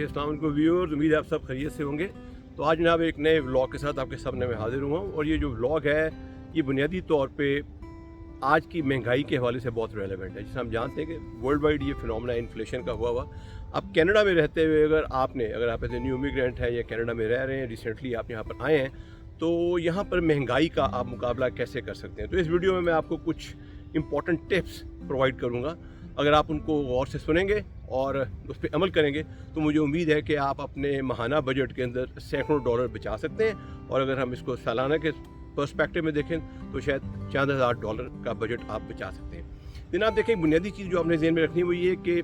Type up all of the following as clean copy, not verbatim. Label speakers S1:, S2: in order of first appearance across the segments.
S1: जी अस्सलाम वालेकुम व्यूअर्स, उम्मीद है आप सब खैरियत से होंगे। तो आज जनाब एक नए व्लॉग के साथ आपके सामने मैं हाजिर हुआ हूँ और ये जो व्लॉग है ये बुनियादी तौर पे आज की महंगाई के हवाले से बहुत रेलेवेंट है। जिसे हम जानते हैं कि वर्ल्ड वाइड ये फिनोमेना इन्फ्लेशन का हुआ अब कनाडा में रहते हुए अगर आप ऐसे न्यू इमिग्रेंट हैं या कनाडा में रह रहे हैं, रिसेंटली आप यहाँ पर आए हैं, तो यहाँ पर महंगाई का आप मुकाबला कैसे कर सकते हैं। तो इस वीडियो में मैं आपको कुछ इंपॉर्टेंट टिप्स प्रोवाइड करूँगा। अगर आप उनको गौर से सुनेंगे और उस पर अमल करेंगे तो मुझे उम्मीद है कि आप अपने माहाना बजट के अंदर सैकड़ों डॉलर बचा सकते हैं। और अगर हम इसको सालाना के पर्सपेक्टिव में देखें तो शायद $4,000 का बजट आप बचा सकते हैं। जनाब देखें, बुनियादी चीज़ जो आपने ज़हन में रखनी है वो ये कि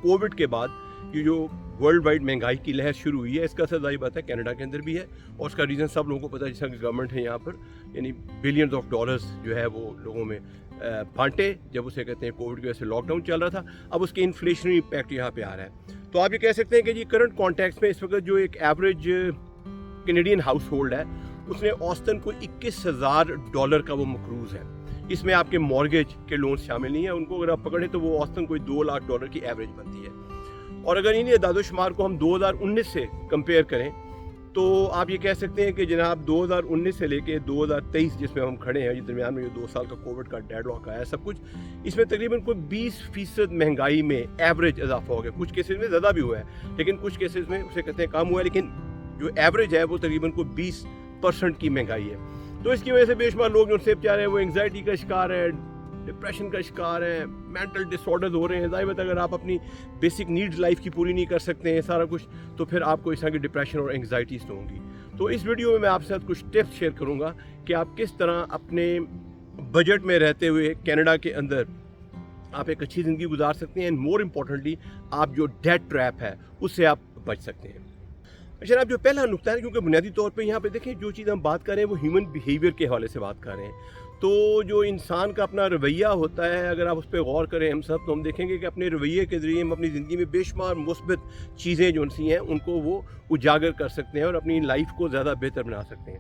S1: कोविड के बाद ये जो वर्ल्ड वाइड महंगाई की लहर शुरू हुई है, इसका असर ज़ाहिर बात है कनाडा के अंदर भी है और उसका रीज़न सब लोगों को पता है। जैसा कि गवर्नमेंट है यहाँ पर यानी बिलियंस ऑफ डॉलर्स जो है वो लोगों में बांटे, जब उसे कहते हैं कोविड की वजह से लॉकडाउन चल रहा था, अब उसके इन्फ्लेशनरी इम्पैक्ट यहाँ पे आ रहा है। तो आप ये कह सकते हैं कि जी करंट कॉन्टेक्स्ट में इस वक्त जो एक एवरेज कैनेडियन हाउस होल्ड है उसने औसतन को $21,000 का वो मकरूज़ है। इसमें आपके मॉर्गेज के लोन शामिल नहीं है, उनको अगर आप पकड़ें तो वो औसतन कोई $2 लाख की एवरेज बनती है। और अगर इन्हीं अदादोशुमार को हम 2019 से कंपेयर करें तो आप ये कह सकते हैं कि जनाब 2019 से लेके 2023 जिसमें हम खड़े हैं, दरमियान में जो 2 साल का कोविड का डेडलॉक आया सब कुछ, इसमें तकरीबन कोई 20% महंगाई में एवरेज इजाफा हो गया। कुछ केसेस में ज़्यादा भी हुआ है लेकिन कुछ केसेस में उसे कहते हैं कम हुआ है, लेकिन जो एवरेज है वो तकरीबन कोई 20% की महंगाई है। तो इसकी वजह से बेशुमार लोग जो उनसे बेचारे हैं वो एंग्जाइटी का शिकार है, डिप्रेशन का शिकार है, मेंटल डिसऑर्डर्स हो रहे हैं। ज़ाहिर बात है अगर आप अपनी बेसिक नीड्स लाइफ की पूरी नहीं कर सकते हैं सारा कुछ, तो फिर आपको इस तरह की डिप्रेशन और एंग्जाइटीज़ तो होंगी। तो इस वीडियो में मैं आपके साथ कुछ टिप्स शेयर करूंगा कि आप किस तरह अपने बजट में रहते हुए कनाडा के अंदर आप एक अच्छी ज़िंदगी गुजार सकते हैं एंड मोर इम्पॉर्टेंटली आप जो डेट ट्रैप है उससे आप बच सकते हैं। अच्छा, आप जो पहला नुकता है, क्योंकि बुनियादी तौर पे यहाँ पे देखें जो चीज़ हम बात कर रहे हैं वो ह्यूमन बिहेवियर के हवाले से बात कर रहे हैं। तो जो इंसान का अपना रवैया होता है, अगर आप उस पर गौर करें हम सब, तो हम देखेंगे कि अपने रवैये के ज़रिए हम अपनी ज़िंदगी में बेशुमार मुस्बत चीज़ें जो सी हैं उनको वो उजागर कर सकते हैं और अपनी लाइफ को ज़्यादा बेहतर बना सकते हैं।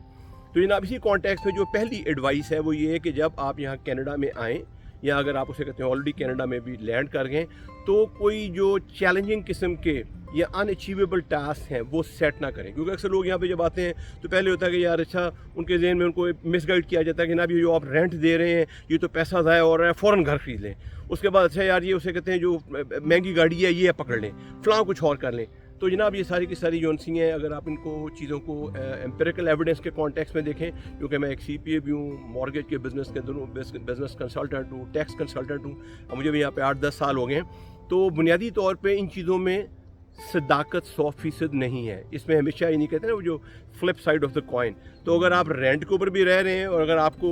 S1: तो जनाब इसी कॉन्टेक्स्ट में जो पहली एडवाइस है वो ये है कि जब आप यहाँ कनाडा में आएँ या अगर आप उसे कहते हैं ऑलरेडी कनाडा में भी लैंड कर गए, तो कोई जो चैलेंजिंग किस्म के या अनअचीवेबल टास्क हैं वो सेट ना करें। क्योंकि अक्सर लोग यहाँ पे जब आते हैं तो पहले होता है कि यार अच्छा, उनके जहन में उनको मिसगाइड किया जाता है कि ना भी जो आप रेंट दे रहे हैं ये तो पैसा ज़ाया हो रहा है, फ़ौरन घर खरीद लें। उसके बाद अच्छा यार ये उसे कहते हैं जो महंगी गाड़ी है ये पकड़ लें, फ़लाँ कुछ और कर लें। तो जनाब ये सारी की सारी जो सी हैं, अगर आप इनको चीज़ों को एम्पिरिकल एविडेंस के कॉन्टेक्स्ट में देखें, क्योंकि मैं एक CPA भी हूँ, मॉर्गेज के बिज़नेस के अंदर हूँ, बिज़नेस कंसल्टेंट हूँ, टैक्स कंसल्टेंट हूँ, मुझे भी यहाँ पे 8-10 साल हो गए हैं। तो बुनियादी तौर पे इन चीज़ों में सदाकत 100% नहीं है। इसमें हमेशा ये नहीं कहते ना वो जो flip side of the coin. तो अगर आप रेंट के ऊपर भी रह रहे हैं और अगर आपको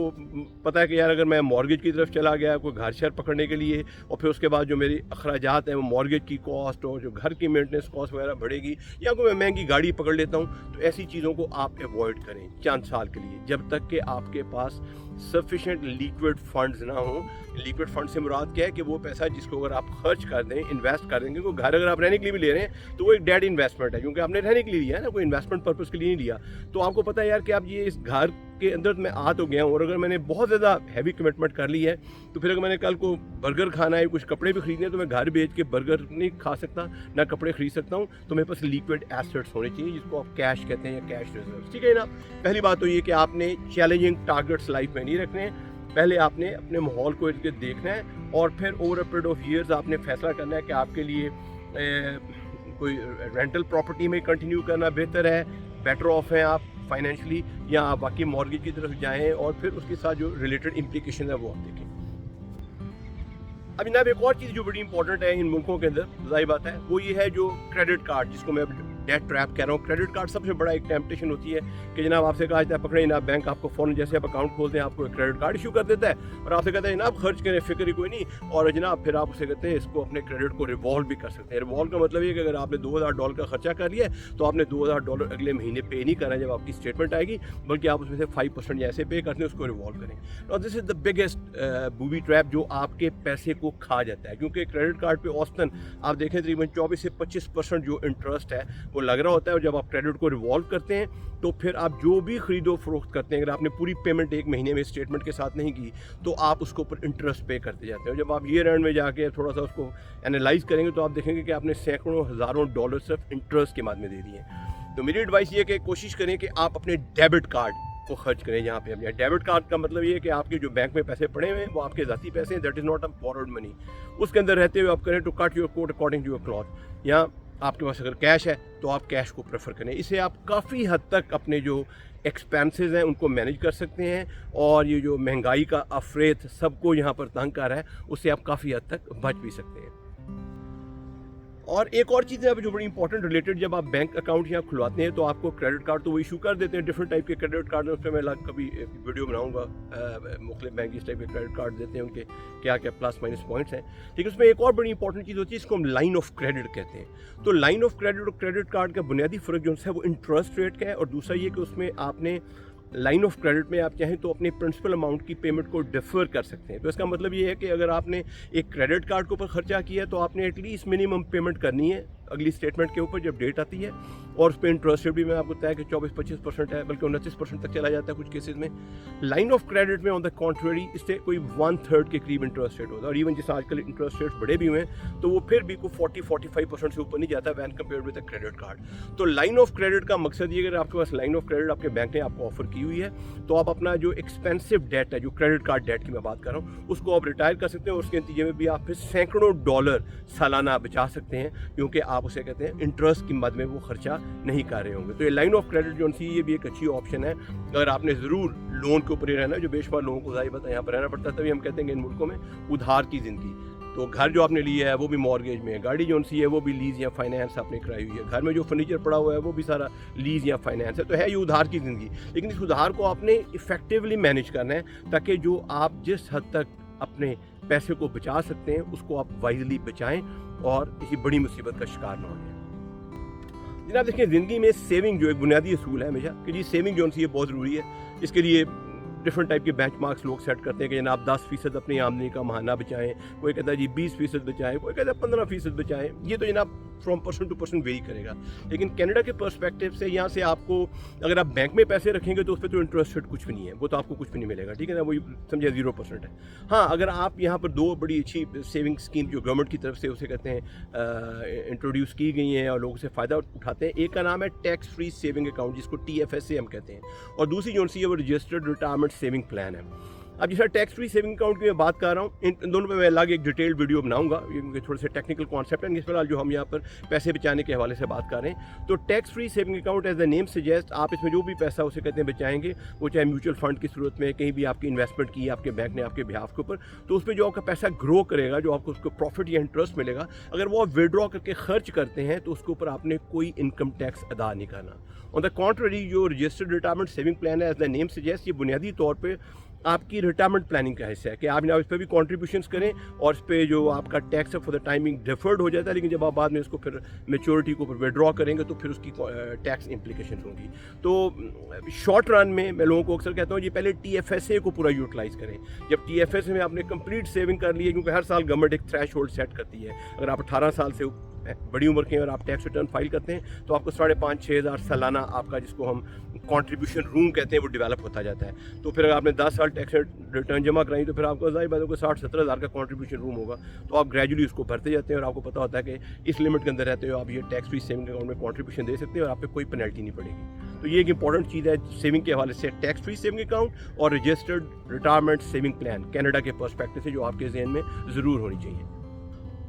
S1: पता है कि यार अगर मैं मॉर्गेज की तरफ चला गया कोई घर शहर पकड़ने के लिए और फिर उसके बाद जो मेरी अखराजात हैं वो मॉर्गेज की कॉस्ट और जो घर की मेंटेनेंस कॉस्ट वगैरह बढ़ेगी, या कोई मैं महंगी गाड़ी पकड़ लेता हूँ, तो ऐसी चीज़ों को आप अवॉइड करें चंद साल के लिए, जब तक कि आपके पास सफिशेंट लिक्विड फंड्स ना हो। लिक्विड फंड से मुराद क्या है कि वो पैसा जिसको अगर आप खर्च कर दें, इन्वेस्ट कर देंगे, घर अगर आप रहने के लिए भी ले रहे हैं तो वो एक डेड इन्वेस्टमेंट है, क्योंकि आपने रहने के लिए लिया है ना, कोई इन्वेस्टमेंट पर्पज़ के लिए नहीं लिया। तो आपको पता है यार कि आप ये इस घर के अंदर मैं आ तो गया हूँ और अगर मैंने बहुत ज़्यादा हैवी कमिटमेंट कर ली है तो फिर अगर मैंने कल को बर्गर खाना है, कुछ कपड़े भी खरीदने हैं, तो मैं घर बेच के बर्गर नहीं खा सकता ना कपड़े खरीद सकता हूँ। तो मेरे पास लिक्विड एसेट्स होने चाहिए जिसको आप कैश कहते हैं या कैश रिजर्व। ठीक है ना। पहली बात तो ये कि आपने चैलेंजिंग टारगेट्स लाइफ में नहीं रखने हैं। पहले आपने अपने माहौल को इर्द गिर्द देखना है और फिर over a period of years आपने फैसला करना है कि आपके लिए कोई रेंटल प्रॉपर्टी में कंटिन्यू करना बेहतर है, बेटर ऑफ है आप फाइनेंशियली, या आप बाकी मॉर्गेज की तरफ जाएं और फिर उसके साथ जो रिलेटेड इम्प्लीकेशन है वो आप देखें। अब जनाब एक और चीज़ जो बड़ी इंपॉर्टेंट है इन मुल्कों के अंदर, जाहिर बात है, वो ये है जो क्रेडिट कार्ड, जिसको मैं डेट ट्रैप कह रहा हूँ। क्रेडिट कार्ड सबसे बड़ा एक टेम्पटेशन होती है कि जनाब आपसे कहा जाता है पकड़े ना, बैंक आपको फ़ौरन जैसे आप अकाउंट खोलते हैं आपको एक क्रेडिट कार्ड इशू कर देता है और आपसे कहता है जनाब खर्च करें, फिक्र ही कोई नहीं, और जनाब फिर आप उसे कहते हैं इसको अपने क्रेडिट को रिवॉल्व भी कर सकते हैं। रिवॉल्व का मतलब ये कि अगर आपने $2,000 का खर्चा कर लिया तो आपने $2,000 अगले महीने पे नहीं करना जब आपकी स्टेटमेंट आएगी, बल्कि आप उसमें से 5% जैसे पे करते हैं उसको रिवॉल्व करें। और this is the biggest booby trap जो आपके पैसे को खा जाता है, क्योंकि क्रेडिट कार्ड पे औसतन आप देखें तकरीबन 24 से 25% जो इंटरेस्ट है वो लग रहा होता है। और जब आप क्रेडिट को रिवॉल्व करते हैं तो फिर आप जो भी खरीदो फरोख्त करते हैं, अगर आपने पूरी पेमेंट एक महीने में स्टेटमेंट के साथ नहीं की तो आप उसके ऊपर इंटरेस्ट पे करते जाते हो। जब आप ईयर एंड में जाके थोड़ा सा उसको एनालाइज करेंगे तो आप देखेंगे कि आपने सैकड़ों हज़ारों डॉलर सिर्फ इंटरेस्ट के बाद में दे दिए। तो मेरी एडवाइस ये है कि कोशिश करें कि आप अपने डेबिट कार्ड को खर्च करें जहाँ पे अपने डेबिट कार्ड का मतलब ये है कि आपके जो बैंक में पैसे पड़े हुए हैं वो आपके ज़ाती पैसे हैं, that is not a borrowed money. उसके अंदर रहते हुए आप करें to cut your coat according to your cloth, या आपके पास अगर कैश है तो आप कैश को प्रेफर करें। इससे आप काफ़ी हद तक अपने जो एक्सपेंसेस हैं उनको मैनेज कर सकते हैं, और ये जो महंगाई का अफरेत सबको यहाँ पर तंग कर रहा है उससे आप काफ़ी हद तक बच भी सकते हैं। और एक और चीज़ है जो बड़ी इंपॉर्टेंट रिलेटेड, जब आप बैंक अकाउंट यहाँ खुलवाते हैं तो आपको क्रेडिट कार्ड तो वो इशू कर देते हैं, डिफरेंट टाइप के क्रेडिट कार्ड हैं, उस पर मैं कभी वीडियो बनाऊंगा। मुख्तलिफ बैंक इस टाइप के क्रेडिट कार्ड देते हैं, उनके क्या क्या प्लस माइनस पॉइंट्स हैं। लेकिन उसमें एक और बड़ी इंपॉर्टेंट चीज़ होती है, इसको हम लाइन ऑफ क्रेडिट कहते हैं। तो लाइन ऑफ क्रेडिट और क्रेडिट कार्ड का बुनियादी फ़र्क जो है वो इंटरेस्ट रेट का है, और दूसरा ये कि उसमें आपने लाइन ऑफ क्रेडिट में आप चाहें तो अपने प्रिंसिपल अमाउंट की पेमेंट को डिफ़र कर सकते हैं। तो इसका मतलब ये है कि अगर आपने एक क्रेडिट कार्ड के ऊपर खर्चा किया है तो आपने एटलीस्ट मिनिमम पेमेंट करनी है अगली स्टेटमेंट के ऊपर जब डेट आती है, और उस पर इंटरेस्ट रेट भी मैं आपको बताया कि 24-25% है, बल्कि 29% तक चला जाता है कुछ केसेस में। लाइन ऑफ क्रेडिट में ऑन द कॉन्ट्रेरी इससे कोई 1/3 के करीब इंटरेस्ट रेट होता है, और इवन जैसे आजकल इंटरेस्ट रेट बड़े भी हुए हैं तो वो फिर भी को 40-45% से ऊपर नहीं जाता when compare with the credit card. तो लाइन ऑफ क्रेडिट का मकसद ये, अगर आपके पास लाइन ऑफ क्रेडिट आपके बैंक ने आपको ऑफर की हुई है तो आप अपना जो एक्सपेंसिव डेट है, जो क्रेडिट कार्ड डेट की मैं बात कर रहा हूँ, उसको आप रिटायर कर सकते हैं, और उसके नतीजे में भी आप फिर सैकड़ों डॉलर सालाना बचा सकते हैं, क्योंकि आप उसे कहते हैं इंटरेस्ट की मद में वो खर्चा नहीं कर रहे होंगे। तो ये लाइन ऑफ क्रेडिट जो सी, ये भी एक अच्छी ऑप्शन है अगर आपने ज़रूर लोन के ऊपर ही रहना है, जो बेशुमार लोगों को ज़ाहिर पता है यहाँ पर रहना पड़ता है, तभी हम कहते हैं कि इन मुल्कों में उधार की ज़िंदगी। तो घर जो आपने लिया है वो भी मॉर्गेज में है, गाड़ी जो सी है वो भी लीज या फाइनेंस आपने कराई हुई है, घर में जो फर्नीचर पड़ा हुआ है वो भी सारा लीज या फाइनेंस है। तो है ये उधार की ज़िंदगी, लेकिन इस उधार को आपने इफेक्टिवली मैनेज करना है ताकि जो आप जिस हद तक अपने पैसे को बचा सकते हैं उसको आप वाइजली बचाएं और किसी बड़ी मुसीबत का शिकार ना हो। जनाब देखिए, ज़िंदगी में सेविंग जो एक बुनियादी असूल है हमेशा कि जी सेविंग जो सी है बहुत ज़रूरी है। इसके लिए डिफरेंट टाइप के बेंचमार्क्स लोग सेट करते हैं कि जनाब 10% अपनी आमदनी का महाना बचाएं, कोई कहता है जी 20% बचाएं, कोई कहता है 15% बचाएं। ये तो जनाब from person to person vary करेगा। लेकिन कनाडा के पर्सपेक्टिव से यहाँ से आपको, अगर आप बैंक में पैसे रखेंगे तो उस पर तो इंटरेस्ट रेट कुछ भी नहीं है, वो तो आपको कुछ भी नहीं मिलेगा, ठीक है ना, वो समझे 0% है। हाँ, अगर आप यहाँ पर दो बड़ी अच्छी सेविंग स्कीम जो गवर्नमेंट की तरफ से उसे कहते हैं इंट्रोड्यूस की गई हैं और लोग उसे फ़ायदा उठाते हैं, एक का नाम है टैक्स फ्री सेविंग अकाउंट जिसको TFSA हम कहते हैं, और दूसरी जो सी है वो रजिस्टर्ड रिटायरमेंट सेविंग प्लान है। अब जैसा टैक्स फ्री सेविंग अकाउंट की मैं बात कर रहा हूँ, इन दोनों पे मैं अलग एक डिटेल्ड वीडियो बनाऊंगा, क्योंकि थोड़े से टेक्निकल कॉन्सेप्ट हैं। इस फिलहाल जो हम यहाँ पर पैसे बचाने के हवाले से बात कर रहे हैं, तो tax free saving account as the name suggest, आप इसमें जो भी पैसा उसे कहते हैं बचाएंगे, वो चाहे म्यूचुअल फंड की सूरत में कहीं भी आपकी इन्वेस्टमेंट की आपके बैंक ने आपके बिहाफ के ऊपर, तो उस पर जो आपका पैसा ग्रो करेगा, जो आपको उसको प्रॉफिट या इंटरेस्ट मिलेगा, अगर वो आप विड्रॉ करके खर्च करते हैं तो उसके ऊपर आपने कोई इनकम टैक्स अदा नहीं करना। ऑन द कॉन्ट्ररी जो रजिस्टर्ड रिटायरमेंट सेविंग प्लान है एज द नेम सजेस्ट, ये बुनियादी तौर पर आपकी रिटायरमेंट प्लानिंग का हिस्सा है कि आप जनाब इस पर भी कॉन्ट्रीब्यूशंस करें, और इस पर जो आपका टैक्स है फॉर द टाइमिंग डिफर्ड हो जाता है, लेकिन जब आप बाद में इसको फिर मेच्योरिटी को ऊपर विड्रॉ करेंगे तो फिर उसकी टैक्स इम्प्लीकेशन होंगी। तो शॉर्ट रन में मैं लोगों को अक्सर कहता हूँ जी पहले TFSA को पूरा यूटिलाइज करें। जब TFSA में आपने कंप्लीट सेविंग कर ली है, क्योंकि हर साल गवर्नमेंट एक थ्रेश होल्ड सेट करती है, अगर आप 18 साल से बड़ी उम्र के और आप टैक्स रिटर्न फाइल करते हैं तो आपको 5,500-6 हज़ार सालाना आपका, जिसको हम कंट्रीब्यूशन रूम कहते हैं, वो डेवलप होता जाता है। तो फिर अगर आपने 10 साल टैक्स रिटर्न जमा कराई तो फिर आपको ज़ाहिर बात है 60-70 हज़ार का कंट्रीब्यूशन रूम होगा, तो आप ग्रेजुअली उसको भरते जाते हैं और आपको पता होता है कि इस लिमिट के अंदर रहते हो आप ये टैक्स फ्री सेविंग अकाउंट में कंट्रीब्यूशन दे सकते हैं और आप पे कोई पेनल्टी नहीं पड़ेगी। तो ये एक इंपॉर्टेंट चीज़ है सेविंग के हवाले से, टैक्स फ्री सेविंग अकाउंट और registered retirement saving plan Canada के पर्सपेक्टिव से जो आपके जहन में ज़रूर होनी चाहिए।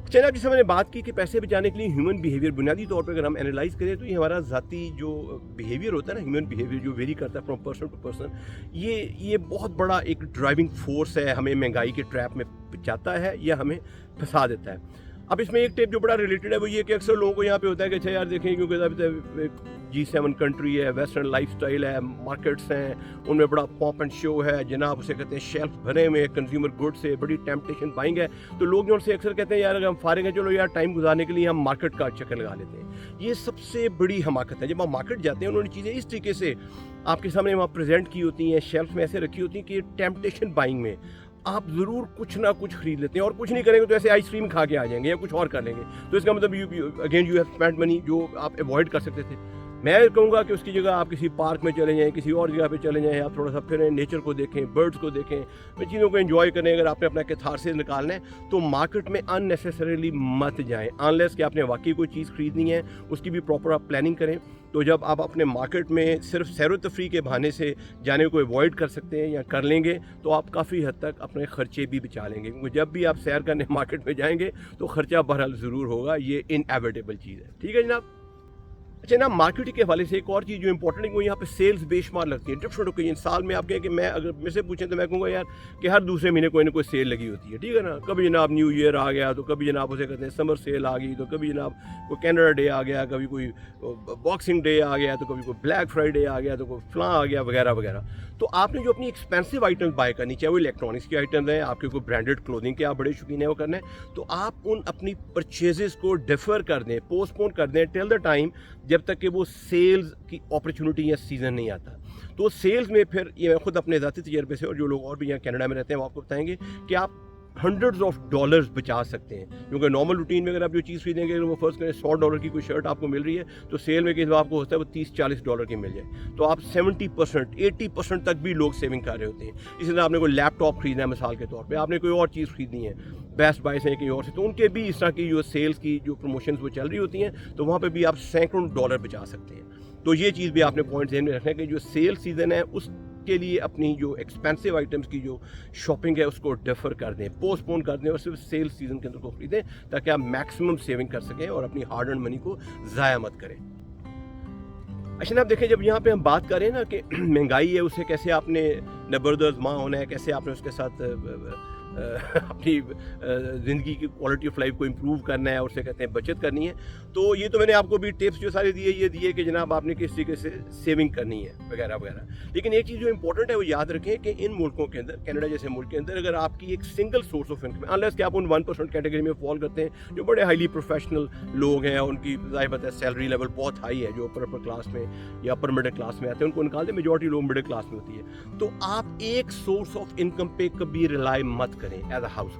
S1: चलिए, जिससे मैंने बात की कि पैसे बचाने के लिए ह्यूमन बिहेवियर बुनियादी तौर पर अगर हम एनालाइज करें तो ये हमारा ज़ाती जो बिहेवियर होता है ना, ह्यूमन बिहेवियर जो वेरी करता है फ्रॉम पर्सन टू पर्सन, ये बहुत बड़ा एक ड्राइविंग फोर्स है, हमें महंगाई के ट्रैप में बचाता है या हमें फंसा देता है। अब इसमें एक टिप जो बड़ा रिलेटेड है वो ये कि अक्सर लोगों को यहाँ पे होता है कि अच्छा यार देखें, क्योंकि G7 कंट्री है, वेस्टर्न लाइफस्टाइल है, मार्केट्स हैं, उनमें बड़ा पॉप एंड शो है, जनाब उसे कहते हैं शेल्फ भरे में कंज्यूमर गुड्स से बड़ी टेम्पटेशन बाइंग है, तो लोग जो उनसे अक्सर कहते हैं यार अगर हम फारिग हैं चलो यार टाइम गुजारने के लिए हम मार्केट का चक्कर लगा लेते हैं। ये सबसे बड़ी हमाकत है। जब आप मार्केट जाते हैं उन्होंने चीज़ें इस तरीके से आपके सामने वहाँ प्रेजेंट की होती हैं, शेल्फ में ऐसे रखी होती हैं कि टेम्पटेशन बाइंग में आप ज़रूर कुछ ना कुछ खरीद लेते हैं, और कुछ नहीं करेंगे तो ऐसे आइसक्रीम खा के आ जाएंगे या कुछ और कर लेंगे। तो इसका मतलब again you have spent money जो आप अवॉइड कर सकते थे। मैं कहूँगा कि उसकी जगह आप किसी पार्क में चले जाएँ, किसी और जगह पे चले जाएँ, आप थोड़ा सा फिरें, नेचर को देखें, बर्ड्स को देखें, इन चीज़ों को एंजॉय करें। अगर आपने अपना कैथारसिस निकालना है तो मार्केट में अननेसेसरीली मत जाएँ, अनलेस कि आपने वाकई कोई चीज़ खरीदनी है, उसकी भी प्रॉपर आप प्लानिंग करें। तो जब आप अपने मार्केट में सिर्फ सैर व तफरीह के बहाने से जाने को अवॉइड कर सकते हैं या कर लेंगे, तो आप काफ़ी हद तक अपने ख़र्चे भी बचा लेंगे, क्योंकि जब भी आप सैर करने मार्केट में जाएंगे तो ख़र्चा बहरहाल ज़रूर होगा, ये इनएविटेबल चीज़ है। ठीक है जनाब। अच्छा ना, मार्केटिंग के हवाले से एक और चीज़ जो इंपॉर्टेंट है वो यहाँ पे सेल्स बेशुमार लगती है डिफरेंट ओकेजन। साल में आप कहें कि मैं अगर मेरे से पूछें तो मैं कहूँगा यार कि हर दूसरे महीने कोई ना कोई सेल लगी होती है, ठीक है ना। कभी जनाब न्यू ईयर आ गया तो कभी जनाब उसे कहते हैं समर सेल आ गई, तो कभी जनाब कोई कैनेडा डे आ गया, कभी कोई बॉक्सिंग डे आ गया, तो कभी कोई ब्लैक फ्राइडे आ गया, तो कोई फलां आ गया, वगैरह वगैरह। तो आपने जो अपनी एक्सपेंसिव आइटम्स बाय करनी, चाहे वो इलेक्ट्रॉनिक्स की आइटम्स हैं, आपके कोई ब्रांडेड क्लोथिंग के आप बड़े शौकीन हैं वो करना है, तो आप उन अपनी परचेजेस को डिफ़र कर दें, पोस्टपोन कर दें टिल द टाइम जब तक कि वो सेल्स की अपॉर्चुनिटी या सीज़न नहीं आता। तो सेल्स में फिर ये मैं खुद अपने ज़ाती तजर्बे से, और जो लोग और भी यहाँ कनाडा में रहते हैं वो आपको बताएंगे कि आप हंड्रेड्स ऑफ डॉलर्स बचा सकते हैं, क्योंकि नॉर्मल रूटीन में अगर आप जो चीज़ खरीदेंगे, वो फर्स्ट करें $100 की कोई शर्ट आपको मिल रही है, तो सेल में किस आपको होता है वो $30-40 की मिल जाए, तो आप 70% 80% तक भी लोग सेविंग कर रहे होते हैं। इसी तरह आपने कोई लैपटॉप खरीदना है मिसाल के तौर पे, आपने कोई और चीज़ खरीदनी है, बेस्ट बाय से कहीं और से, तो उनके भी इस तरह की जो सेल्स की जो प्रमोशंस वो चल रही होती हैं, तो वहाँ पे भी आप सैकड़ों डॉलर बचा सकते हैं। तो ये चीज़ भी आपने पॉइंट ध्यान में रखना है कि जो सेल सीज़न है उसके लिए अपनी जो एक्सपेंसिव आइटम्स की जो शॉपिंग है उसको डिफ़र कर दें, पोस्टपोन कर दें, और सिर्फ सेल सीज़न के अंदर को खरीदें, ताकि आप मैक्सिमम सेविंग कर सकें और अपनी हार्ड अर्न मनी को ज़ाया मत करें। अच्छा ना, आप देखें जब यहाँ पे हम बात करें ना कि महंगाई है, उसे कैसे आपने नबरदस्त माँ होना है, कैसे आपने उसके साथ अपनी ज़िंदगी की क्वालिटी ऑफ लाइफ को इम्प्रूव करना है, और उसे कहते हैं बचत करनी है। तो ये तो मैंने आपको भी टिप्स जो सारे दिए, ये दिए कि जनाब आपने किस तरीके से सेविंग करनी है, वगैरह वगैरह। लेकिन एक चीज़ जो इंपॉर्टेंट है वो याद रखें कि इन मुल्कों के अंदर, कनाडा जैसे मुल्क के अंदर, अगर आपकी एक single source of income, unless कि आप उन 1% कैटेगरी में फॉल करते हैं जो बड़े हाईली प्रोफेशनल लोग हैं, उनकी ज़ाहिर बात है सैलरी लेवल बहुत हाई है, जो अपर क्लास में या अपर मिडिल क्लास में आते हैं, उनको निकाल दें, मेजॉरिटी लोग मिडिल क्लास में होती है। तो आप एक सोर्स ऑफ इनकम पे कभी रिलाई मत करें एज अ हाउस।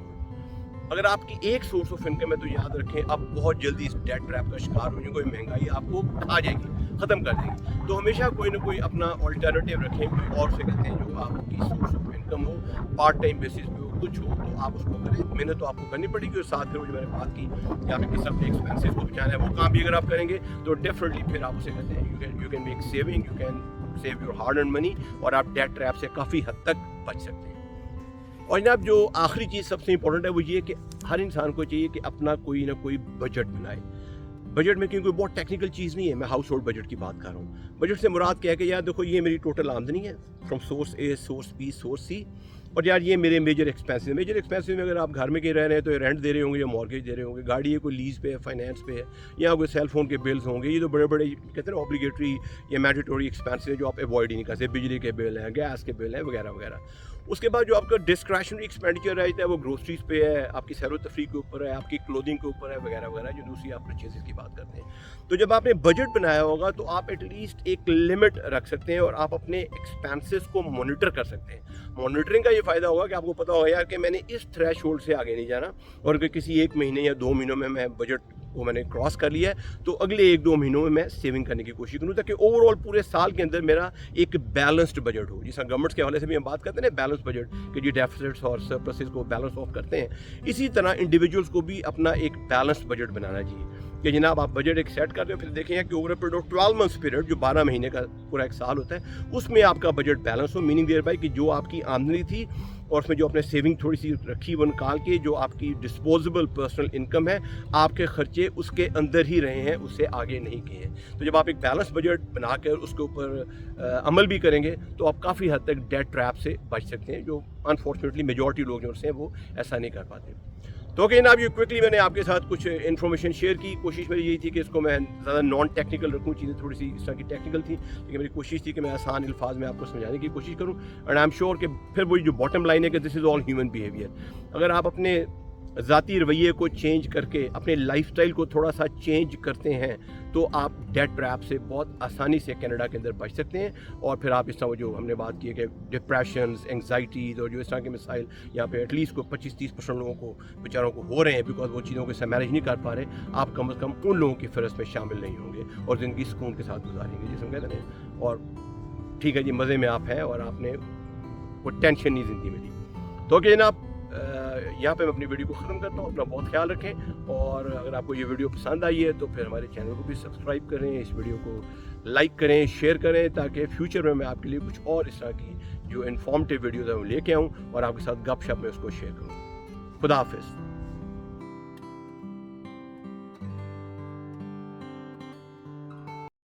S1: अगर आपकी एक सोर्स ऑफ इनकम है तो याद रखें आप बहुत जल्दी इस डेट ट्रैप का शिकार हो जाएंगे, महंगाई आपको खा जाएगी, ख़त्म कर देगी। तो हमेशा कोई ना कोई अपना ऑल्टरनेटिव रखें, कोई और से कहते हैं जो आपकी सोर्स ऑफ इनकम हो, पार्ट टाइम बेसिस पे हो, कुछ हो, तो आप उसको करें। मेहनत तो आपको करनी पड़ेगी, और साथ फिर जो मैंने बात की कि आपने किस अपने एक्सपेंसेस को बचाना है, वो काम भी अगर आप करेंगे तो डेफिनेटली फिर आप उसे कहते हैं you can make saving, you can save your hard earn money, और आप डेट ट्रैप से काफ़ी हद तक बच सकते हैं। और जनाब जो आखिरी चीज़ सबसे इंपॉर्टेंट है वो ये कि हर इंसान को चाहिए कि अपना कोई ना कोई बजट बनाए। बजट में क्योंकि बहुत टेक्निकल चीज़ नहीं है, मैं हाउस होल्ड बजट की बात कर रहा हूँ। बजट से मुराद क्या है कि यार देखो ये मेरी टोटल आमदनी है from source A, source B, source C, और यार ये मेरे मेजर एक्सपेंसेस में अगर आप घर में कहीं रह रहे हैं तो रेंट दे रहे होंगे या मॉर्गेज दे रहे होंगे, गाड़ी है कोई लीज़ पे है, फाइनेंस पे है, या कोई सेल फोन के बिल्स होंगे, ये तो बड़े बड़े कहते हैं ना ऑब्लिगेटरी या मैंडेटरी एक्सपेंसेस हैं जो आप अवॉइड ही नहीं कर सकते, बिजली के बिल हैं, गैस के बिल हैं, वगैरह वगैरह। उसके बाद जो आपका डिस्क्रिशनरी एक्सपेंडिचर रहता है वो ग्रोसरीज पे है, आपकी सैर व तफरीह के ऊपर है, आपकी क्लोथिंग के ऊपर है, वगैरह वगैरह, जो दूसरी आप परचेजेस की बात करते हैं। तो जब आपने बजट बनाया होगा तो आप एटलीस्ट एक लिमिट रख सकते हैं और आप अपने एक्सपेंसेस को मॉनिटर कर सकते हैं। मॉनिटरिंग का ये फ़ायदा होगा कि आपको पता होगा यार कि मैंने इस थ्रेश होल्ड से आगे नहीं जाना, और अगर किसी एक महीने या 2 महीनों में मैं बजट को मैंने क्रॉस कर लिया है तो अगले 1-2 महीनों में मैं सेविंग करने की कोशिश करूँ, ताकि ओवरऑल पूरे साल के अंदर मेरा एक बैलेंस्ड बजट हो। जिस गवर्नमेंट के हवाले से भी हम बात करते हैं ना बैलेंस बजट, कि जो डेफिसिट्स और सरप्लसेस को बैलेंस ऑफ करते हैं, इसी तरह इंडिविजुअल्स को भी अपना एक बैलेंस्ड बजट बनाना चाहिए कि जनाब आप बजट एक सेट कर रहे हो, फिर देखें कि over period of 12 months period जो 12 महीने का पूरा एक साल होता है उसमें आपका बजट बैलेंस हो, मीनिंग देयर बाय कि जो आपकी आमदनी थी और उसमें जो आपने सेविंग थोड़ी सी रखी वो निकाल के जो आपकी डिस्पोजेबल पर्सनल इनकम है, आपके खर्चे उसके अंदर ही रहे हैं, उससे आगे नहीं गए हैं। तो जब आप एक बैलेंस बजट बनाकर उसके ऊपर अमल भी करेंगे तो आप काफ़ी हद तक डेट ट्रैप से बच सकते हैं, जो अनफॉर्चुनेटली मेजॉरिटी लोग जो हैं वो ऐसा नहीं कर पाते। तो ओके जनाब, ये क्विकली मैंने आपके साथ कुछ इन्फॉर्मेशन शेयर की। कोशिश मेरी यही थी कि इसको मैं ज़्यादा नॉन टेक्निकल रखूँ, चीज़ें थोड़ी सी इस तरह की टेक्निकल थी, लेकिन मेरी कोशिश थी कि मैं आसान अल्फाज में आपको समझाने की कोशिश करूँ। एंड आई एम श्योर कि फिर वही जो बॉटम लाइन है कि this is all human behaviour. अगर आप अपने ज़ाती रवैये को चेंज करके अपने लाइफस्टाइल को थोड़ा सा चेंज करते हैं तो आप डेट ट्रैप से बहुत आसानी से कनाडा के अंदर बच सकते हैं। और फिर आप इस तरह जो हमने बात की है कि डिप्रेशन, एंग्जाइटीज़ और जो इस तरह के मिसाइल यहाँ पे एटलीस्ट को 25-30% लोगों को बेचारों को हो रहे हैं बिकॉज वो चीज़ों को मैनेज नहीं कर पा रहे, आप कम से कम उन लोगों की फहरिस्त में शामिल नहीं होंगे और ज़िंदगी सुकून के साथ गुजारेंगे जिसे हम कहते हैं। और ठीक है जी, मज़े में आप हैं और आपने वो टेंशन नहीं ज़िंदगी में ली। तो कि जनाब यहाँ पे मैं अपनी वीडियो को ख़त्म करता हूँ। अपना बहुत ख्याल रखें और अगर आपको ये वीडियो पसंद आई है तो फिर हमारे चैनल को भी सब्सक्राइब करें, इस वीडियो को लाइक करें, शेयर करें ताकि फ्यूचर में मैं आपके लिए कुछ और इस तरह की जो इन्फॉर्मेटिव वीडियोज़ है वो लेके आऊँ और आपके साथ गपशप में उसको शेयर करूँ। खुदा हाफिज़।